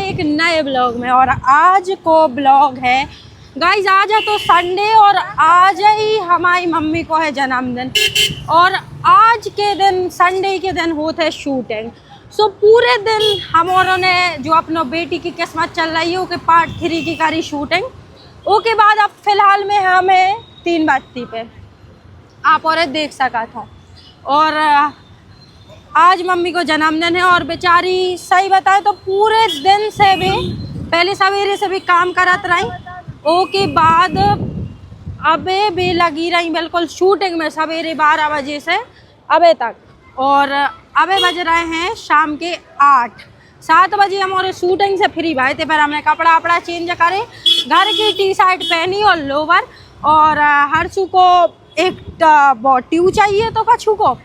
एक नए ब्लॉग में। और आज को ब्लॉग है गाइज, आज है तो संडे और आज ही हमारी मम्मी को है जन्मदिन। और आज के दिन संडे के दिन होते है शूटिंग। सो पूरे दिन हमारों ने जो अपना बेटी की किस्मत चल रही है उसके पार्ट 3 की करी शूटिंग। उसके बाद अब फिलहाल में हमें 3 बत्ती पे आप और देख सका था। और आज मम्मी को जन्मदिन है और बेचारी सही बताए तो पूरे दिन से भी पहले सवेरे से भी काम करत रही। ओके बाद अबे भी लगी रही बिल्कुल शूटिंग में सवेरे 12 बजे से अबे तक। और अबे बज रहे हैं शाम के 8-7 बजे हमारे शूटिंग से फ्री भाई थे। फिर हमने कपड़ा वपड़ा चेंज करे, घर की टी शर्ट पहनी और लोवर। और हर्षू को एक ट्यू चाहिए तो कछू को।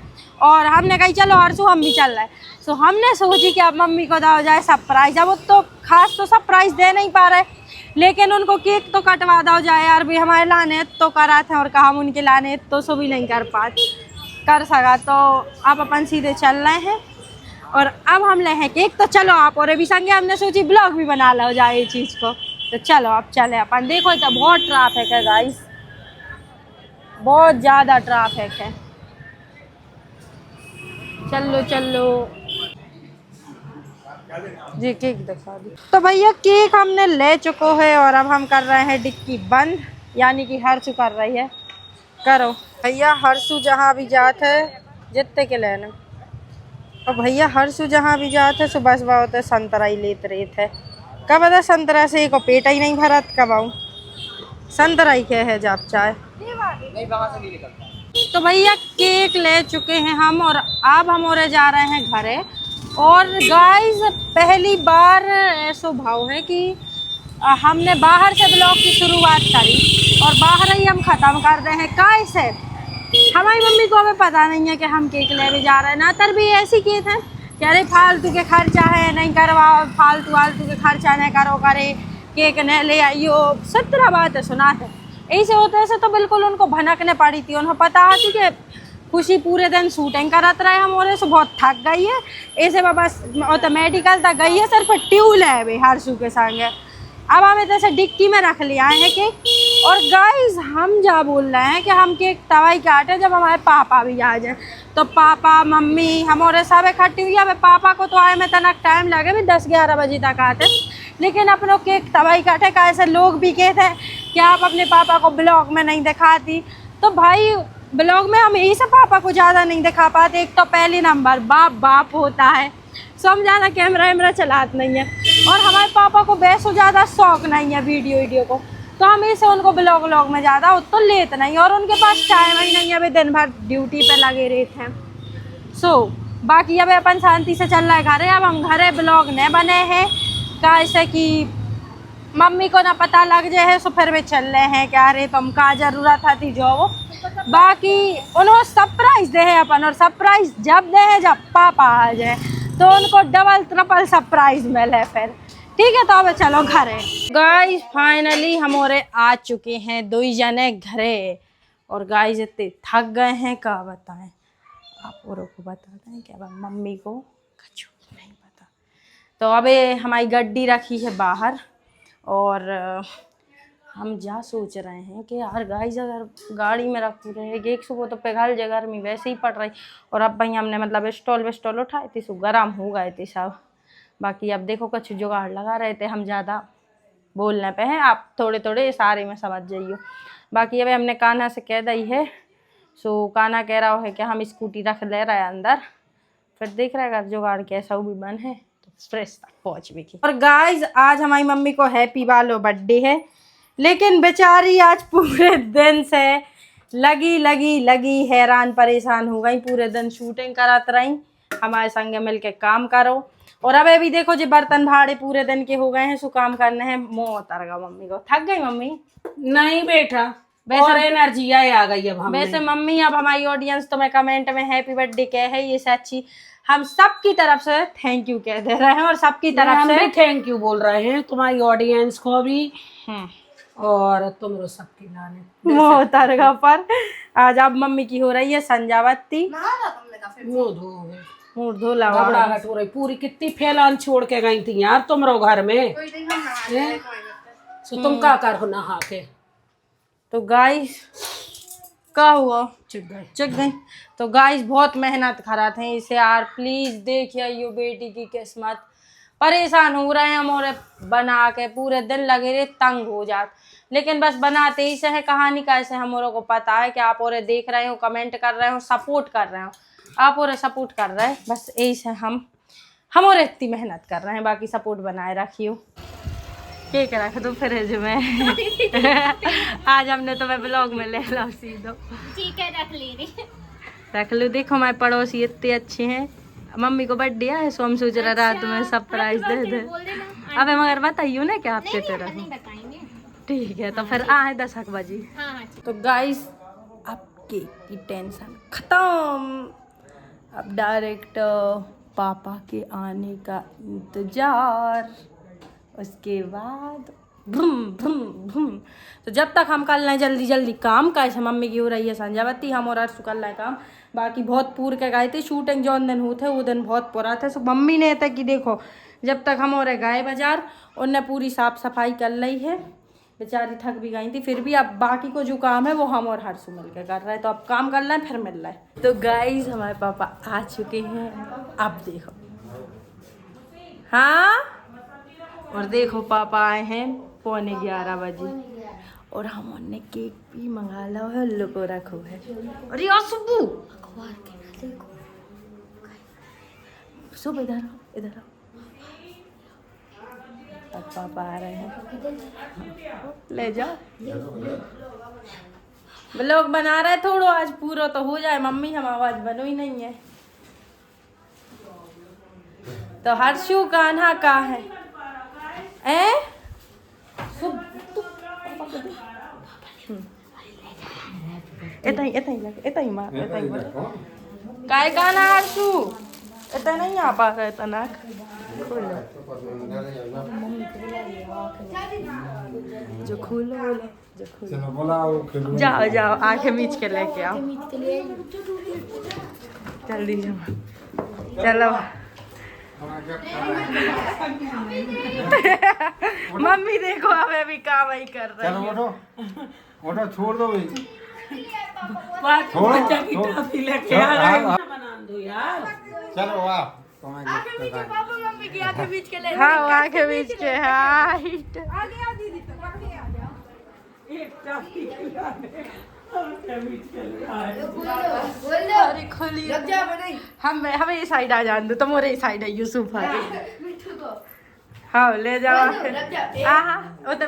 और हमने कही चलो हर्षू हम भी चल रहे। सो हमने सोची कि अब मम्मी को दो जाए सरप्राइज। अब वो तो खास तो सरप्राइज दे नहीं पा रहे, लेकिन उनको केक तो कटवा दो जाए यार। भी हमारे लाने तो करा थे और कहा हम उनके लाने तो सो भी नहीं कर सका। तो आप अपन सीधे चल रहे हैं और अब हम ले हैं केक। तो चलो आप और भी संगे हमने सोची ब्लॉग भी बना लो जाए ये चीज़ को। तो चलो अब चले अपन। देखो तो बहुत ट्रैफिक है गाइस, बहुत ज़्यादा ट्रैफिक है। चलो चलो जी केक दिखा दी। तो भैया केक हमने ले चुको है और अब हम कर रहे हैं डिक्की बंद, यानी कि हर्षू कर रही है। करो भैया, हर्षू जहाँ भी जात है जितने के लेना। और भैया हर्षू जहाँ भी जात है सुबह सुबह होते संतरा ही लेते रहे थे। कब बता संतरा से को पेट ही नहीं भरत, कब आऊँ संतरा ही क्या है जब चाय। तो भैया केक ले चुके हैं हम और अब हम और जा रहे हैं घरे। और गाइस पहली बार ऐसा भाव है कि हमने बाहर से ब्लॉग की शुरुआत करी और बाहर ही हम ख़त्म कर रहे हैं। कैसे हमारी मम्मी को हमें पता नहीं है कि हम केक ले भी जा रहे हैं। ना तर भी ऐसी किए थे कि अरे फालतू के खर्चा है नहीं करवाओ, फालतू के खर्चा नहीं करो, करे केक न ले आइयो, 17 बातें सुनाते। ऐसे होते ऐसे तो बिल्कुल उनको भनकने पड़ी थी। उन्हें पता थी कि खुशी पूरे दिन शूटिंग करत रहे हम और से बहुत थक गई है। ऐसे बस तो मेडिकल तक गई है, सिर्फ ट्यूल है भाई हर्षू के संग। अब हमें जैसे डिक्की में रख लिया है केक। और गाइस हम जा बोल रहे हैं कि हम केक तवाई काटे जब हमारे पापा भी आ जाए। तो पापा मम्मी हमारे सब इकट्ठी हुई। अब पापा को तो आए में तनक टाइम लगे भी 10-11 बजे तक आते, लेकिन अपनों केक तवाई काटे का ऐसे लोग भी कहते हैं कि आप अपने पापा को ब्लॉग में नहीं दिखाती। तो भाई ब्लॉग में हम यही से पापा को ज़्यादा नहीं दिखा पाते। एक तो पहली नंबर बाप होता है, सो हम ज़्यादा कैमरा चलाते नहीं है। और हमारे पापा को वैसे ज़्यादा शौक नहीं है वीडियो को, तो हम इसे उनको ब्लॉग में ज़्यादा तो लेते नहीं। और उनके पास टाइम ही नहीं है, अभी दिन भर ड्यूटी पे लगे रहते हैं। सो बाकी अब अपन शांति से चल रहा है घरे। अब हम घरे ब्लॉग नहीं बने हैं कैसे कि मम्मी को ना पता लग जाए, सो फिर भी चल रहे हैं क्या अरे तुम का ज़रूरत थी जो वो। बाकी उन्होंने सरप्राइज दे है अपन, और सरप्राइज जब दे है जब पापा आ जाए तो उनको डबल ट्रिपल सरप्राइज मिले फिर। ठीक है तो अब चलो घरे। गाइस फाइनली हम और आ चुके हैं 2 जने घरे। और गाइस इतने थक गए हैं क्या बताएं, आप औरों को बताते हैं क्या, मम्मी को कुछ नहीं पता। तो अबे हमारी गड्डी रखी है बाहर और हम जा सोच रहे हैं कि यार गाइस अगर गाड़ी में रख रहेगी एक सुबह तो पिघल जाए, गर्मी वैसे ही पड़ रही। और अब भाई हमने मतलब स्टॉल उठाए थे, सो गर्म हो गए थे सब। बाकी अब देखो कुछ जुगाड़ लगा रहे थे, हम ज़्यादा बोलने पे हैं, आप थोड़े थोड़े इशारे में समझ जाइए। बाकी अभी हमने कान्हा से कह दी है, सो कान्हा कह रहा है कि हम स्कूटी रख ले रहे हैं अंदर, फिर देख रहे अगर जुगाड़ कैसा भी बन है तो फ्रेश तक पहुँच भी। और गाइस आज हमारी मम्मी को हैप्पी वालो बर्थडे है, लेकिन बेचारी आज पूरे दिन से लगी हैरान परेशान हो गई। पूरे दिन शूटिंग करात रही, हमारे संग मिलके काम करो। और अब अभी देखो जो बर्तन भाड़े पूरे दिन के हो गए हैं, सो काम करने हैं मोह उतर गया मम्मी को। थक गई मम्मी? नहीं बेटा, और एनर्जी आ गई अब हमें। वैसे मम्मी अब हमारी ऑडियंस तुम्हें कमेंट में हैप्पी बर्थडे कह है, ये सच्ची हम सबकी तरफ से थैंक यू कह दे रहे हैं। और सबकी तरफ से थैंक यू बोल रहे हैं तुम्हारी ऑडियंस को भी और तुम सबकी नाने मोहतरगा पर। आज अब मम्मी की हो रही है संजावती। मुँह धो मुंह धोला हुआ। घबराहट हो रही पूरी, कितनी फैलान छोड़ के गई थी यार तुम रो घर में। हैं? सो तुम क्या कर नहा के? तो गाइस क्या हुआ, चिक गई। तो गाइस बहुत मेहनत करा थे इसे यार, प्लीज देखिए यो बेटी की किस्मत। परेशान हो रहे हैं हम और बना के पूरे दिन लगे रहे, तंग हो जात। लेकिन बस बनाते ही से है, कहानी कैसे हम औरों को पता है कि आप और देख रहे हो, कमेंट कर रहे हो, सपोर्ट कर रहे हो, आप और सपोर्ट कर रहे हैं, बस यही से हम और इतनी मेहनत कर रहे हैं, बाकी सपोर्ट बनाए रखियो। केक रख दो फ्रिज में। आज हमने तुम्हें ब्लॉग में ले लो सीधो। ठीक है, रख ले रही। रख लो। देखो हमारे पड़ोसी इतने अच्छे हैं। मम्मी को बर्थडे है, सो हम सोच रहे रात में सरप्राइज दे दे। अबे मगर बताइयो ना क्या आपके तरफ। नहीं बताएंगे। ठीक है, तो फिर आए 10 बजे। हाँ। तो गाइस अब केक की टेंशन खत्म, अब डायरेक्ट पापा के आने का इंतजार, उसके बाद भूम भूम भूम। तो जब तक हम कर लें जल्दी जल्दी काम, कैसे मम्मी की हो रही है संजावती, हम और अर्शु कर लें काम। बाकी बहुत पूर के गए थे, शूटिंग जो दिन हुए थे वो दिन बहुत पूरा थे। सो मम्मी ने तक कि देखो जब तक हम और गए बाजार, उनने पूरी साफ सफाई कर ली है, बेचारी थक भी गई थी। फिर भी अब बाकी को जो काम है वो हम और हर्षु मिल के कर रहे हैं। तो अब काम कर लें फिर मिल रहे हैं। तो गाइस हमारे पापा आ चुके हैं, अब देखो। हाँ, और देखो पापा आए हैं 11:15 बजे, और हम उनने केक भी मंगा लो है, उल्लू को रखो है। अरे यार सुब्बू, सुबह इधर आओ, इधर आओ। अब पापा आ रहे हैं, ले जाओ। ब्लॉग बना रहे थोड़ो, आज पूरा तो हो जाए। मम्मी हम आवाज बनो ही नहीं है। तो हर्षु कान्हा का है काय गाना हर्षु इतना नहीं आ पा रहा है तनाक। जो खोलो जो खोलो, जाओ जाओ आंखें मीच के लेके आओ जल्दी जाओ, चलो। मम्मी देखो हमें भी काम ही कर रही है। चलो ओटो छोड़ दो भाई, बच्चा की टॉफी लेके आ रहे हैं। बना दो यार। चलो वाह, मम्मी की आंखें बीच के ले। हाँ आंखें बीच के हाइट। एक टॉफी खिलाने आंखें बीच के ले आए। अरे खोली हमें ये साइड आ जान दो, तुम और ये साइड है यूसुफ आ हाँ ले जाओ। हाँ वो तो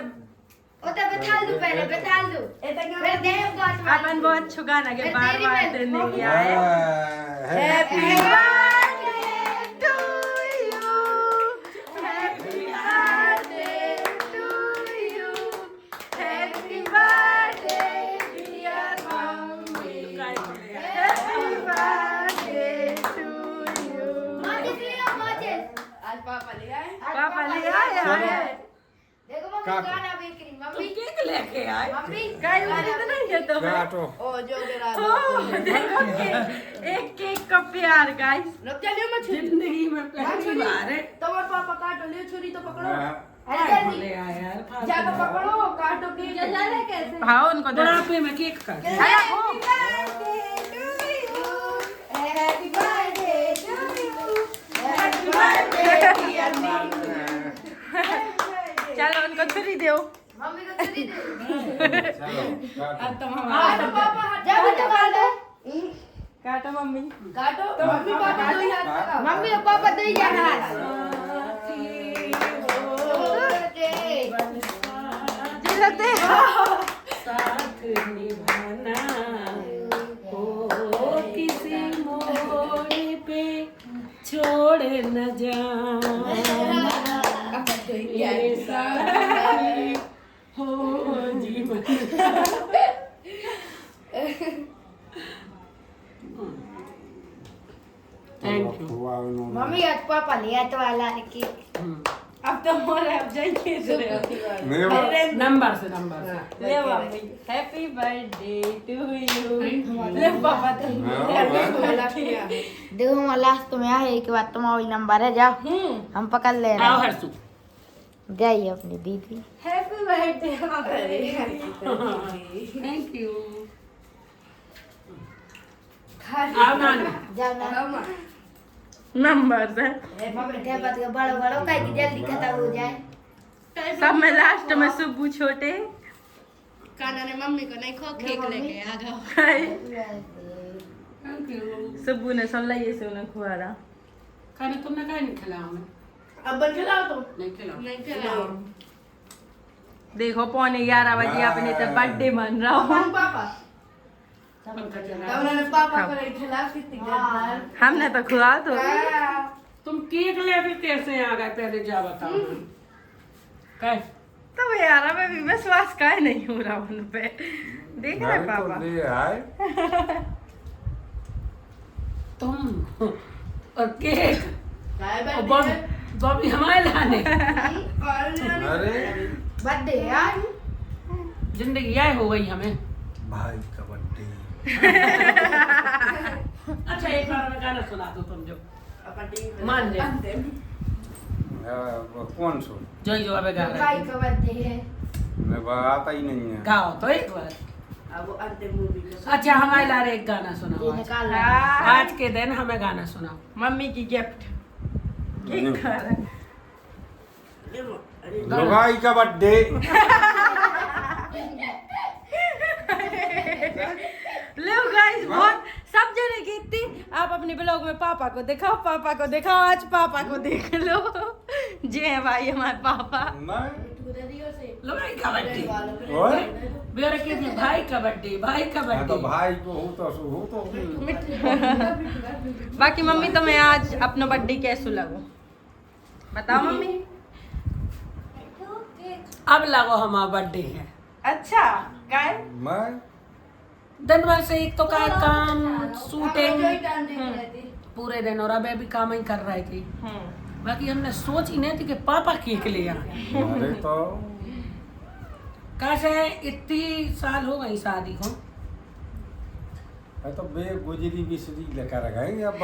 बैठाल दो, पहले बैठाल दो। फिर देव गात अपन बहुत छुगा ना के बार बार देने की आए। हैप्पी पापा ले आए। देखो मम्मी गाना भी करी। मम्मी केक लेके आए। मम्मी गाइस तो नहीं है तो काटो। ओ जो मेरा देखो एक केक का प्यार गाइस। रुक जा, ले मत छुरी। जिंदगी में पहली बार है। तुम्हारे पापा काटो, ले छुरी तो पकड़ो। अरे जल्दी ले आए यार। जाकर पकड़ो, काटो केक। जल्दी कैसे? हाँ उनको दे। बुढ़ापे में केक काट। Happy birthday to you, happy birthday dear mummy. चलो उनको छुरी दो। मम्मी को छुरी दे। अब तुम काटो पापा, जा बेटा काटो। काटो मम्मी। काटो तो मम्मी पापा दो ही हाथ लगाओ। मम्मी और पापा दो ही हाथ। जिलते साथ निभाना हो किसी मोड़ पे छोड़ न जाना, ये साथी हो जीवन। Thank you. मम्मी आज पापा ले आया तो वाला केक। अब तो मोरे अब जाइए मेरे को नंबर से ले mummy happy birthday to you ले पापा देखो हमारा लास्ट में आए एक बात तुम्हारा वही नंबर है जाओ हम पकड़ ले आओ रहे हर्षू जाइए अपनी दीदी हैप्पी बर्थडे थैंक यू आओ नानी जाओ ना नंबर से क्या बात है बड़ो बड़ो कहीं की जल्दी खत्म हो जाए सब में लास्ट में सुबू छोटे काना ने मम्मी को नहीं खो केक लेके आ जाओ थैंक यू सुबू ने सुन लिया से उन्हें खुआ रहा खाने तुमने कहीं नहीं खिलाया हमें अब बन खिलाओ तो नहीं खिलाओ नहीं खिलाओ देखो 11:15 बजे अपने तो बर्थडे मन रहा हो पापा पंखा चला तब उन्होंने पापा को नहीं खिला कितनी गंदा हमने तो खुआ तो तुम केक लेके कैसे आ गए पहले जा बताओ क्या तब यार मैं भी विश्वास काहे नहीं हो रहा उन पे देख रहे मैं तो पापा ले आए तुम और केक काय और बर्थडे बॉबी हमारे लाने अरे बर्थडे यार जिंदगी यह हो गई हमें भाई का बर्थडे अच्छा एक बार में गाना सुना दो तुम जो मान ले कौन सो जो जो अबे गा रहे भाई का बर्थडे है मैं आता ही नहीं है गाओ तो एक बार अब अंतिम मूवी को अच्छा हमारे लारे एक गाना सुनाओ ये आज। निकाल आज के दिन हमें गाना सुनाओ मम्मी की गिफ्ट केक खा रहा है। लुगाई का बर्थडे लो गाइस बहुत सब जने की थी आप अपने ब्लॉग में पापा को दिखाओ आज पापा को देख लो जे है भाई हमारे पापा लुगाई का बर्थडे और मेरे के भाई का बर्थडे मैं तो बर्थडे भाई को हो तो बाकी मम्मी तो मैं आज अपना बर्थडे कैसे लगो बताओ मम्मी अब लगो हमारा बर्थडे है अच्छा गाय मैं दिन भर से एक तो का काम शूटिंग पूरे दिन और अब भी काम ही कर रहे थे बाकी हमने सोच ही नहीं थी कि पापा केक ले आए अरे तो कैसे इतनी साल हो गई शादी को मैं तो बेगुजरी बिसरी लेकर गए अब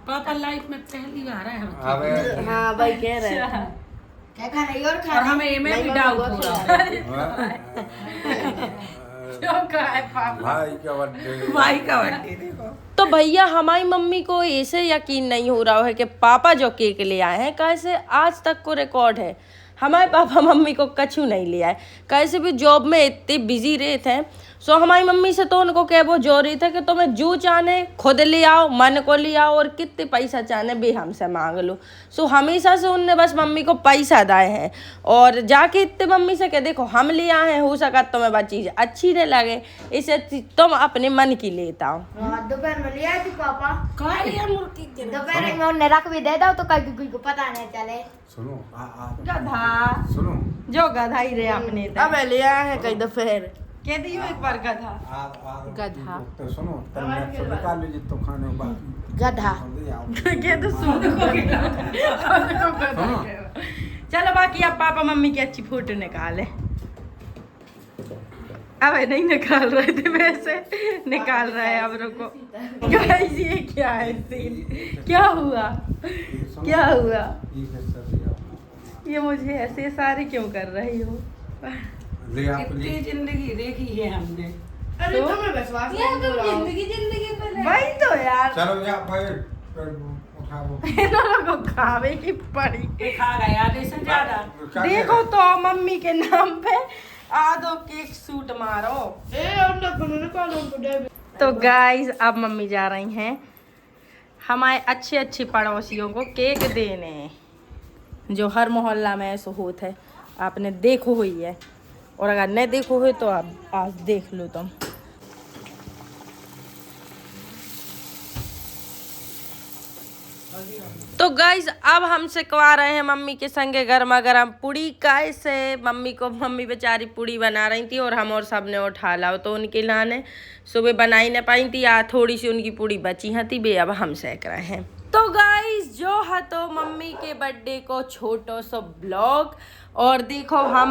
पापा लाइफ में पहली बार है हम अबे हाँ भाई कह रहे हैं क्या खाना है और और खाना हमें ये में भी डाउट हो रहा है भाई का बर्थडे भाई का बर्थडे देखो तो भैया हमारी मम्मी को ऐसे यकीन नहीं हो रहा है कि पापा जो केक ले आए हैं कैसे आज तक को रिकॉर्ड है हमारे पापा मम्मी को कछु नहीं ले आए कैसे भी जॉब में इतने बिजी रहे थे सो हमारी मम्मी से तो उनको क्या वो जो रही थे कि तुम्हें जो चाहे खुद ले आओ मन को ले आओ और कितने पैसा चाहे भी हमसे मांग लो सो हमेशा से उनने बस मम्मी को पैसा दाए हैं और जाके इतने मम्मी से कह देखो हम ले आए हैं हो सका तुम्हें वह चीज़ अच्छी नहीं लगे इसे तुम अपने मन की लेता हो दोपहर में ले आए थे पापा मुर्गी दोपहर में उन्हें रख भी दे दो तो कहीं कोई को पता नहीं चले सुनो गधा सुनो जो गधा ही रहे अपने अब ले आए हैं कई दोपहर कह दियो एक बार गधा गधा तो सुनो तन्ने से निकाल लीजिए तो खाने बाकी गधा कह तो सूद को चलो बाकी अब पापा मम्मी की अच्छी फोटो निकाले अब नहीं निकाल रहे थे वैसे निकाल रहे हैं अब रुको गाइस ये क्या है सीन क्या हुआ ये मुझे ऐसे सारे क्यों कर रही हो ले आप इतनी जिंदगी देखी है हमने अरे तुम्हें विश्वास नहीं हो रहा जिंदगी पहले वही तो यार चलो या भाई उठाओ इन्होंने को खावे की पड़ी खा गए आधे से ज्यादा देखो तो मम्मी के नाम पे आधो केक सूट मारो ए अंडा को निकालो उनको दे तो गाइस अब मम्मी जा रही हैं हमारे अच्छे पड़ोसियों को केक देने जो हर मोहल्ला में ऐसा होता है आपने देखो हुई है और अगर नहीं देखो हो तो आप आज देख लो तुम तो गाइज अब हम सिखवा रहे हैं मम्मी के संगे गर्मा गर्म पूड़ी कैसे मम्मी बेचारी पूड़ी बना रही थी और हम और सब ने उठा लाओ तो उनके लाने सुबह बनाई नहीं पाई थी या थोड़ी सी उनकी पूड़ी बची थी बे अब हम सेक रहे हैं तो गाइस जो है तो मम्मी के बर्थडे को छोटो सो ब्लॉग, और देखो हम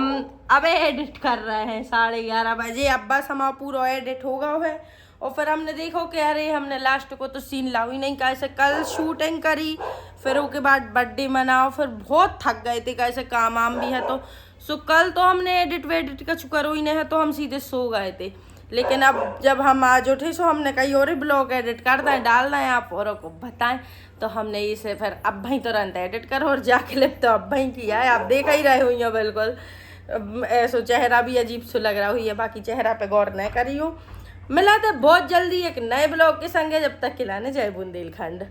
अब एडिट कर रहे हैं 11:30 बजे। अब बस हमारा पूरा एडिट होगा है, और फिर हमने देखो कि अरे हमने लास्ट को तो सीन लाओ ही नहीं, कैसे कल शूटिंग करी, फिर उसके बाद बर्थडे मनाओ, फिर बहुत थक गए थे, कैसे काम वाम भी है तो सो कल तो हमने एडिट वेडिट का करो ही नहीं है, तो हम सीधे सो गए थे। लेकिन अब जब हम आज उठे सो हमने कहीं और ब्लॉग एडिट कर दें, डाल दें, आप औरों को बताएं, तो हमने इसे फिर अब भाई तुरंत एडिट करो और जा क्लिप तो अब भाई किया है, आप देख ही रहे हुई हैं। बिल्कुल ऐसो चेहरा भी अजीब सा लग रहा हुई है, बाकी चेहरा पे गौर नहीं करियो। मिला था बहुत जल्दी एक नए ब्लॉग के संगे, जब तक खिलाने जाए बुंदेलखंड।